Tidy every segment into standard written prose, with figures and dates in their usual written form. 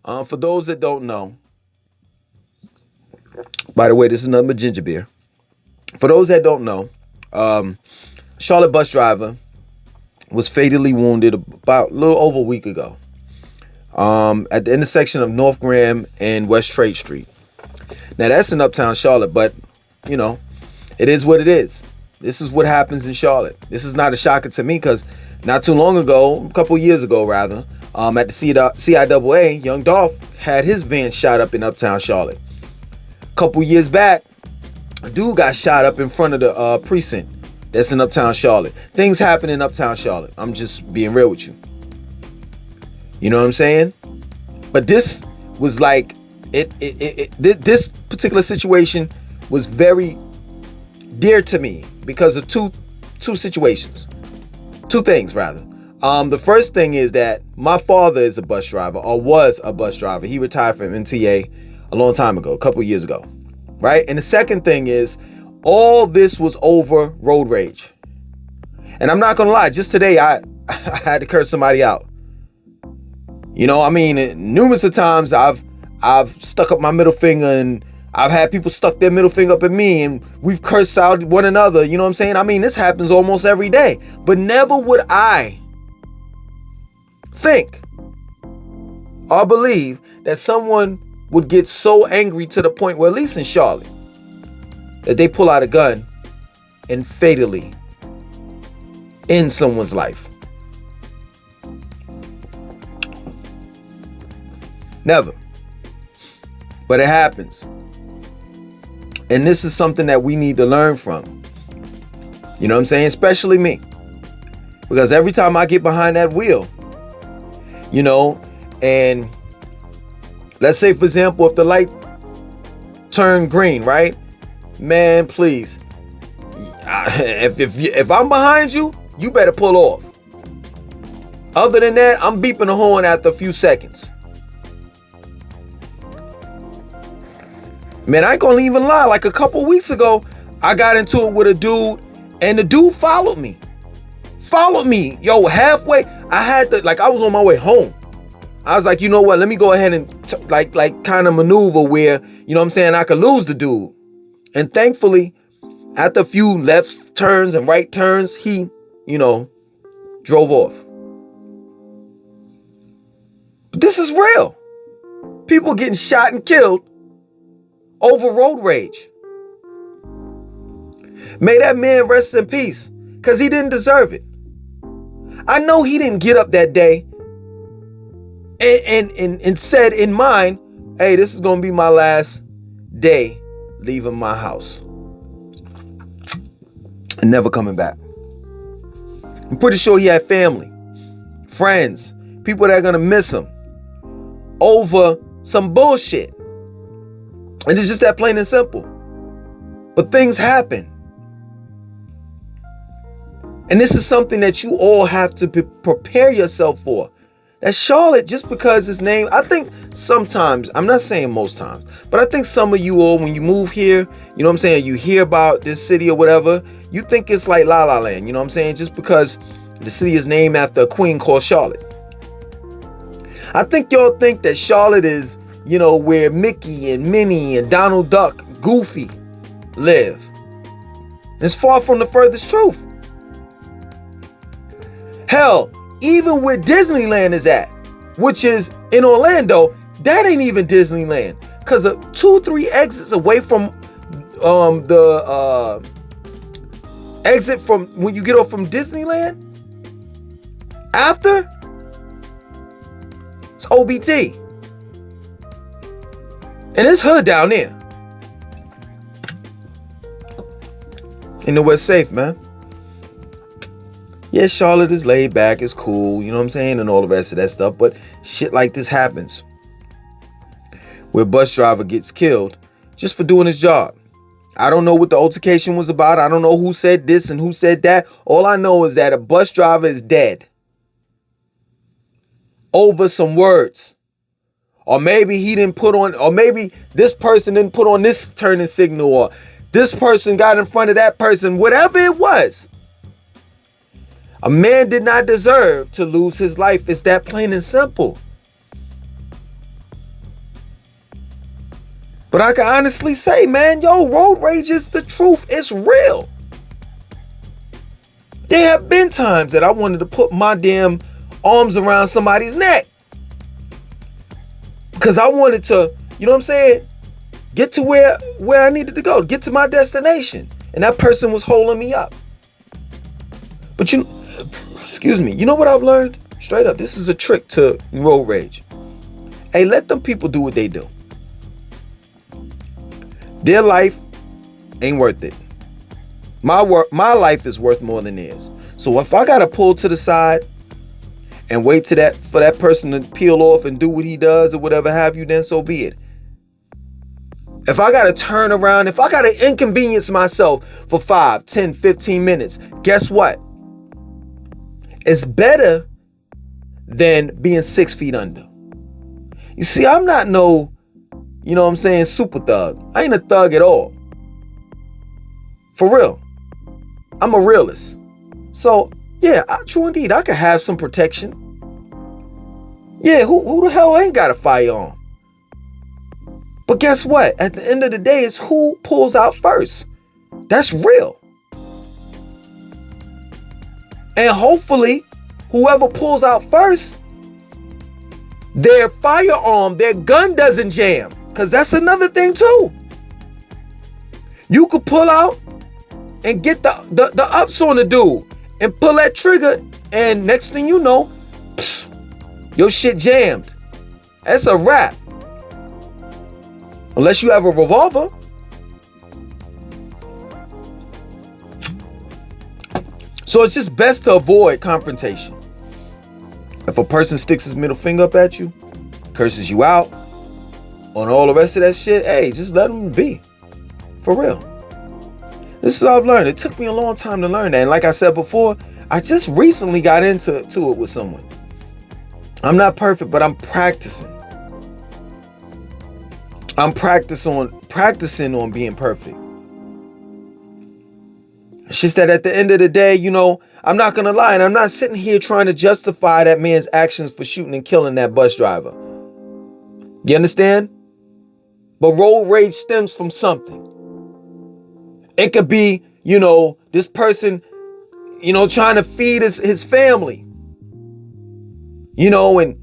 For those that don't know, by the way, this is another ginger beer. For those that don't know, Charlotte bus driver was fatally wounded about a little over a week ago at the intersection of North Graham and West Trade Street. Now, that's in Uptown Charlotte, but, you know, it is what it is. This is what happens in Charlotte. This is not a shocker to me because not too long ago, a couple years ago rather, at the CIAA, Young Dolph had his van shot up in Uptown Charlotte. A couple years back, a dude got shot up in front of the precinct that's in Uptown Charlotte. Things happen in Uptown Charlotte. I'm just being real with you. You know what I'm saying? But this was like, this particular situation was very dear to me because of two situations. Two things, rather. The first thing is that my father is a bus driver, or was a bus driver. He retired from MTA a long time ago, a couple years ago, right? And the second thing is, all this was over road rage. And I'm not gonna lie, just today I had to curse somebody out. You know, I mean, numerous of times I've stuck up my middle finger, and I've had people stuck their middle finger up at me, and we've cursed out one another. You know what I'm saying? I mean, this happens almost every day. But never would I think or believe that someone would get so angry to the point where, at least in Charlotte, that they pull out a gun and fatally end someone's life. Never. But it happens. And this is something that we need to learn from. You know what I'm saying? Especially me. Because every time I get behind that wheel, you know, and let's say, for example, if the light turned green, right? Man, please. If I'm behind you, you better pull off. Other than that, I'm beeping the horn after a few seconds. Man, I ain't gonna even lie. Like a couple weeks ago, I got into it with a dude, and the dude followed me. Yo, halfway. I was on my way home. I was like, you know what? Let me go ahead and kind of maneuver where, you know what I'm saying, I could lose the dude. And thankfully, after a few left turns and right turns, he, you know, drove off. But this is real. People getting shot and killed over road rage. May that man rest in peace, because he didn't deserve it. I know he didn't get up that day and said in mind, hey, this is going to be my last day leaving my house and never coming back. I'm pretty sure he had family, friends, people that are going to miss him over some bullshit. And it's just that plain and simple. But things happen. And this is something that you all have to prepare yourself for. That Charlotte, just because it's named, I think sometimes, I'm not saying most times, but I think some of you all, when you move here, you know what I'm saying, you hear about this city or whatever, you think it's like La La Land, you know what I'm saying, just because the city is named after a queen called Charlotte. I think y'all think that Charlotte is, you know, where Mickey and Minnie and Donald Duck, Goofy live. And it's far from the furthest truth. Hell, even where Disneyland is at, which is in Orlando, that ain't even Disneyland. Because 2-3 exits away from the exit from when you get off from Disneyland, after, it's OBT. And it's hood down there. And nowhere safe, man. Yeah, Charlotte is laid back, it's cool, you know what I'm saying, and all the rest of that stuff, but shit like this happens. Where a bus driver gets killed just for doing his job. I don't know what the altercation was about. I don't know who said this and who said that. All I know is that a bus driver is dead over some words. Or maybe he didn't put on, or maybe this person didn't put on this turning signal, or this person got in front of that person, whatever it was. A man did not deserve to lose his life. It's that plain and simple. But I can honestly say, man, yo, road rage is the truth. It's real. There have been times that I wanted to put my damn arms around somebody's neck. Because I wanted to, you know what I'm saying, get to where I needed to go, get to my destination. And that person was holding me up. But excuse me, you know what I've learned? Straight up, this is a trick to road rage. Hey, let them people do what they do. Their life ain't worth it. My life is worth more than theirs. So if I gotta pull to the side and wait for that person to peel off and do what he does or whatever have you, then so be it. If I gotta turn around, if I gotta inconvenience myself for 5, 10, 15 minutes, guess what? It's better than being 6 feet under. You see, I'm not no, you know what I'm saying, super thug. I ain't a thug at all. For real. I'm a realist. So, yeah, true indeed, I could have some protection. Yeah, who the hell ain't got a firearm? But guess what? At the end of the day, it's who pulls out first. That's real. And hopefully, whoever pulls out first, their firearm, their gun doesn't jam. Because that's another thing too. You could pull out and get the ups on the dude and pull that trigger, and next thing you know, your shit jammed. That's a wrap. Unless you have a revolver. So it's just best to avoid confrontation. If a person sticks his middle finger up at you, curses you out, on all the rest of that shit, hey, just let them be. For real. This is what I've learned. It took me a long time to learn that. And like I said before, I just recently got into it with someone. I'm not perfect, but I'm practicing. I'm practicing on being perfect. It's just that at the end of the day, you know, I'm not going to lie. And I'm not sitting here trying to justify that man's actions for shooting and killing that bus driver. You understand? But road rage stems from something. It could be, you know, this person, you know, trying to feed his family. You know, and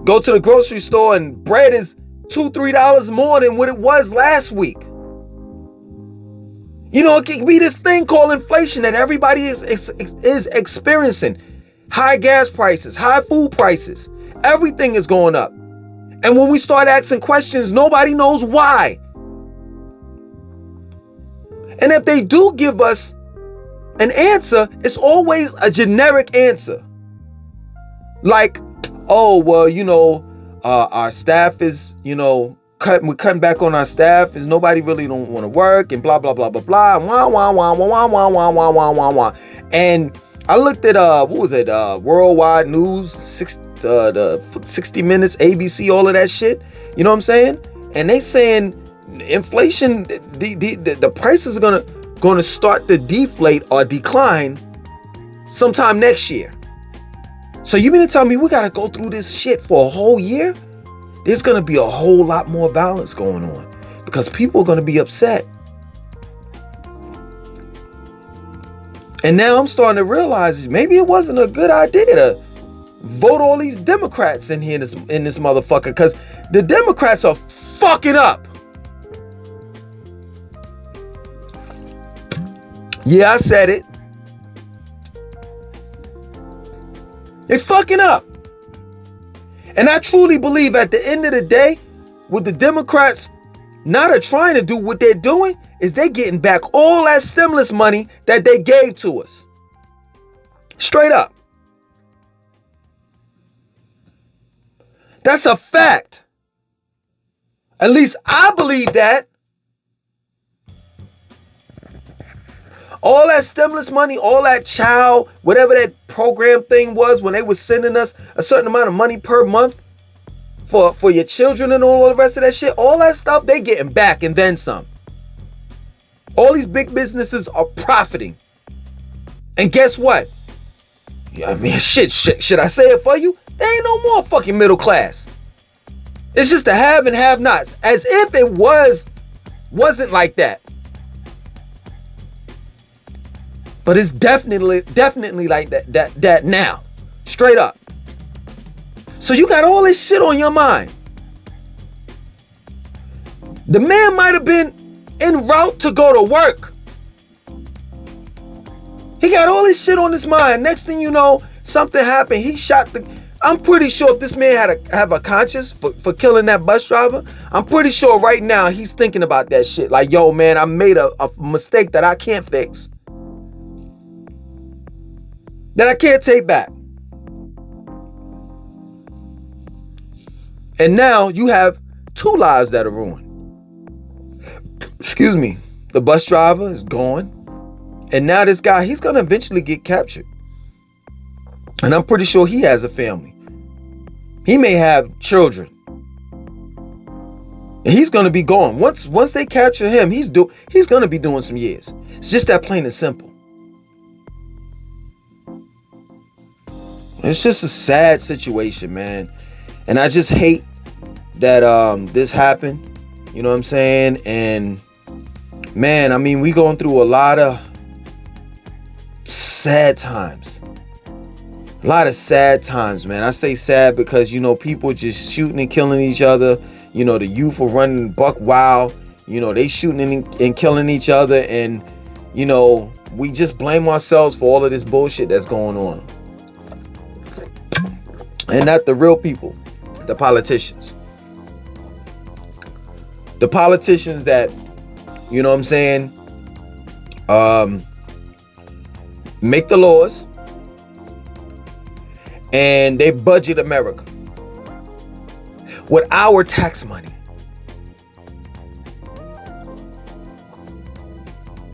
go to the grocery store and bread is $2, $3 more than what it was last week. You know, it can be this thing called inflation that everybody is experiencing. High gas prices, high food prices. Everything is going up. And when we start asking questions, nobody knows why. And if they do give us an answer, it's always a generic answer. Like, oh, well, you know, our staff is, you know, we're cutting back on our staff, is nobody really don't want to work, and blah, blah, blah, blah, blah, and wah, wah, wah, wah, wah, wah, wah, wah, wah, wah, wah. And I looked at, what was it, Worldwide News, the 60 Minutes, ABC, all of that shit, you know what I'm saying? And they saying inflation, the prices are gonna start to deflate or decline sometime next year. So you mean to tell me we gotta go through this shit for a whole year? There's gonna be a whole lot more violence going on because people are gonna be upset. And now I'm starting to realize maybe it wasn't a good idea to vote all these Democrats in here in this motherfucker, because the Democrats are fucking up. Yeah, I said it. They're fucking up. And I truly believe at the end of the day, what the Democrats not are trying to do, what they're doing is they're getting back all that stimulus money that they gave to us. Straight up. That's a fact. At least I believe that. All that stimulus money, all that child, whatever that program thing was when they were sending us a certain amount of money per month for your children and all the rest of that shit, all that stuff, they getting back and then some. All these big businesses are profiting. And guess what? Yeah, I mean, shit, should I say it for you? There ain't no more fucking middle class. It's just the have and have nots, as if it wasn't like that. But it's definitely like that now. Straight up. So you got all this shit on your mind. The man might have been en route to go to work. He got all this shit on his mind. Next thing you know, something happened. He shot the... I'm pretty sure if this man have a conscience for killing that bus driver, I'm pretty sure right now he's thinking about that shit. Like, yo, man, I made a mistake that I can't fix. That I can't take back. And now you have 2 lives that are ruined. Excuse me. The bus driver is gone. And now this guy, he's going to eventually get captured. And I'm pretty sure he has a family. He may have children. And he's going to be gone. Once they capture him, he's going to be doing some years. It's just that plain and simple. It's just a sad situation, man. And I just hate that this happened. You know what I'm saying? And man, I mean, we going through a lot of sad times. A lot of sad times, man. I say sad because, you know, people just shooting and killing each other. You know, the youth are running buck wild. You know, they shooting and killing each other. And, you know, we just blame ourselves for all of this bullshit that's going on. And not the real people, the politicians. The politicians that, you know what I'm saying, make the laws and they budget America with our tax money.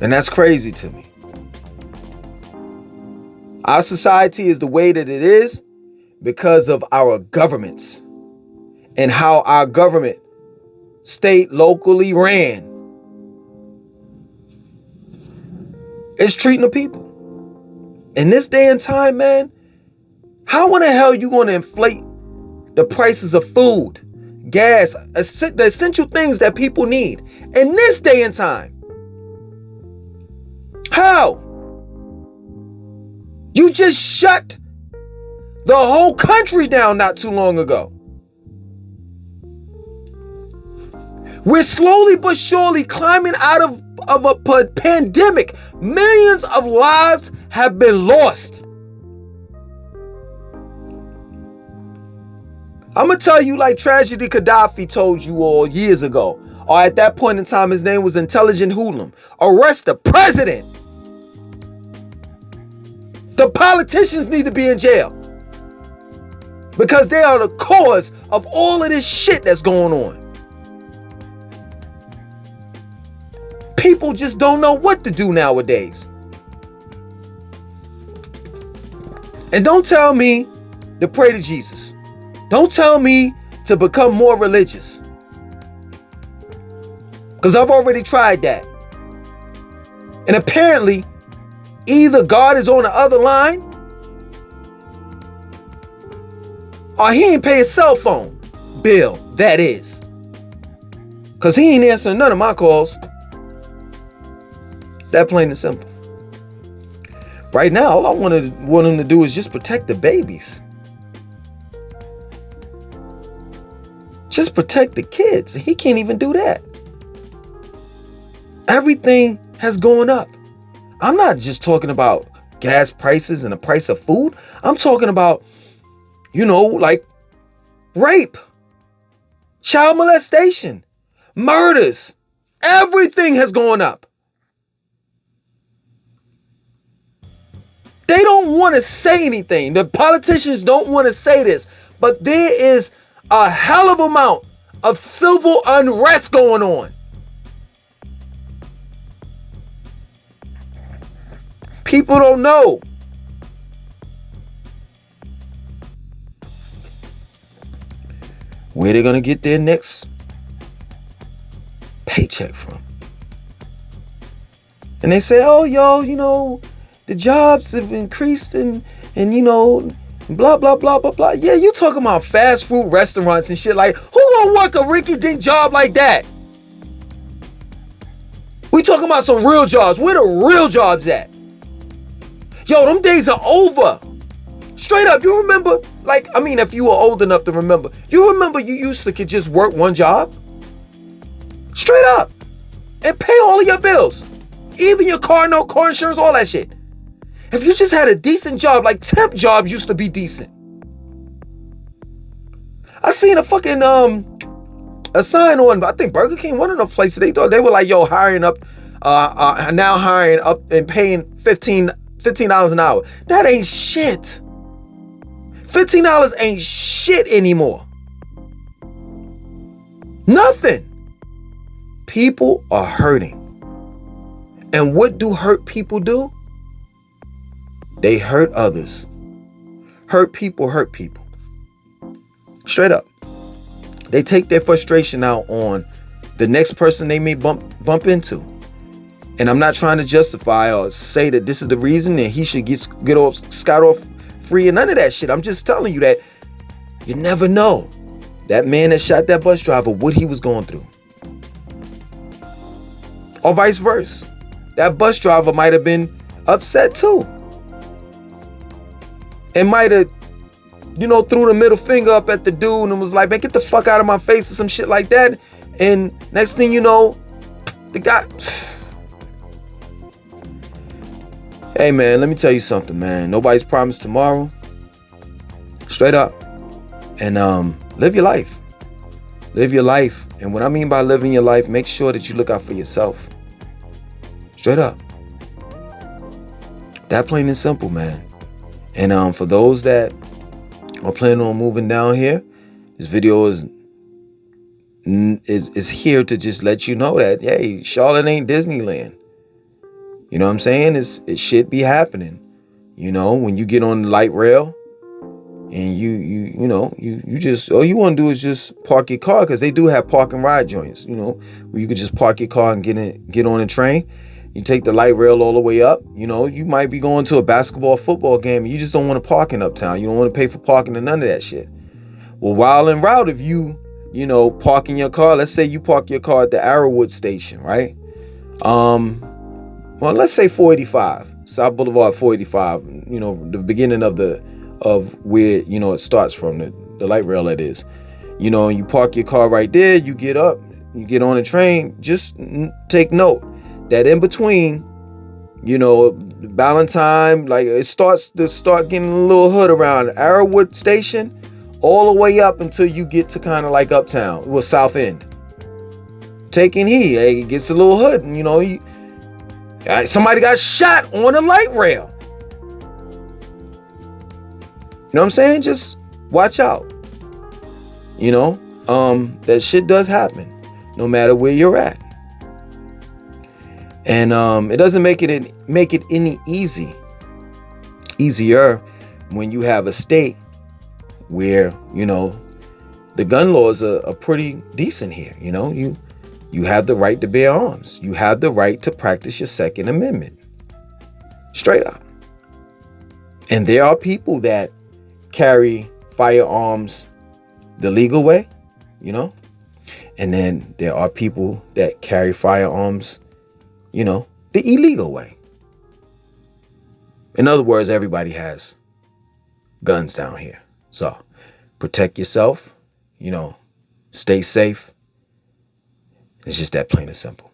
And that's crazy to me. Our society is the way that it is because of our governments and how our government, state, locally ran, is treating the people. In this day and time, man, how in the hell you going to inflate the prices of food, gas, the essential things that people need in this day and time? How? You just shut the whole country down not too long ago. We're slowly but surely climbing out of a pandemic. Millions of lives have been lost. I'm going to tell you like Tragedy Gaddafi told you all years ago. Or at that point in time, his name was Intelligent Hoodlum. Arrest the president. The politicians need to be in jail. Because they are the cause of all of this shit that's going on. People just don't know what to do nowadays. And don't tell me to pray to Jesus. Don't tell me to become more religious. Because I've already tried that. And apparently, either God is on the other line, or he ain't pay his cell phone bill, that is. Because he ain't answering none of my calls. That plain and simple. Right now, all I want him to do is just protect the babies. Just protect the kids. He can't even do that. Everything has gone up. I'm not just talking about gas prices and the price of food. I'm talking about, you know, like rape, child molestation, murders. Everything has gone up. They don't want to say anything. The politicians don't want to say this, but there is a hell of amount of civil unrest going on. People don't know. Where they're going to get their next paycheck from. And they say, oh, yo, you know, the jobs have increased and you know, Blah, blah, blah, blah, blah. Yeah, you talking about fast food restaurants and shit. Like, who gonna work a rinky-dink job like that? We talking about some real jobs. Where the real jobs at? Yo, them days are over. Straight up, you remember, like, I mean, if you were old enough to remember, you remember you used to could just work one job? Straight up. And pay all of your bills. Even your car note, car insurance, all that shit. If you just had a decent job, like temp jobs used to be decent. I seen a fucking, a sign on, I think Burger King, one of the places, they thought they were like, yo, hiring up, now hiring up and paying $15 an hour. That ain't shit. $15 ain't shit anymore. Nothing. People are hurting. And what do hurt people do? They hurt others. Hurt people hurt people. Straight up. They take their frustration out on the next person they may bump into. And I'm not trying to justify or say that this is the reason that he should get off scot off free and none of that shit. I'm just telling you that you never know. That man that shot that bus driver, what he was going through. Or vice versa. That bus driver might have been upset too. And might have, threw the middle finger up at the dude and was like, man, get the fuck out of my face or some shit like that. And next thing you know, the guy... Hey, man, let me tell you something, man. Nobody's promised tomorrow. Straight up. And live your life. Live your life. And what I mean by living your life, make sure that you look out for yourself. Straight up. That plain and simple, man. And for those that are planning on moving down here, this video is here to just let you know that, hey, Charlotte ain't Disneyland. You know what I'm saying? It should be happening. When you get on the light rail and you just, all you want to do is just park your car, because they do have park and ride joints, where you could just park your car and get on a train. You take the light rail all the way up. You might be going to a basketball, football game, and you just don't want to park in Uptown. You don't want to pay for parking and none of that shit. Well, while en route, if you parking your car, let's say you park your car at the Arrowwood station, right? Well, let's say 485, South Boulevard 485, the beginning of where, it starts from, the light rail that is. And you park your car right there, you get up, you get on a train. Just take note that in between, Valentine, like it starts getting a little hood around Arrowwood Station, all the way up until you get to kind of like Uptown, well, South End. Taking heed, it gets a little hood, and somebody got shot on a light rail. You know what I'm saying? Just watch out. That shit does happen, no matter where you're at. And it doesn't make it any easier when you have a state where the gun laws are pretty decent here. You have the right to bear arms. You have the right to practice your Second Amendment. Straight up. And there are people that carry firearms the legal way, and then there are people that carry firearms, the illegal way. In other words, everybody has guns down here. So protect yourself, stay safe. It's just that plain and simple.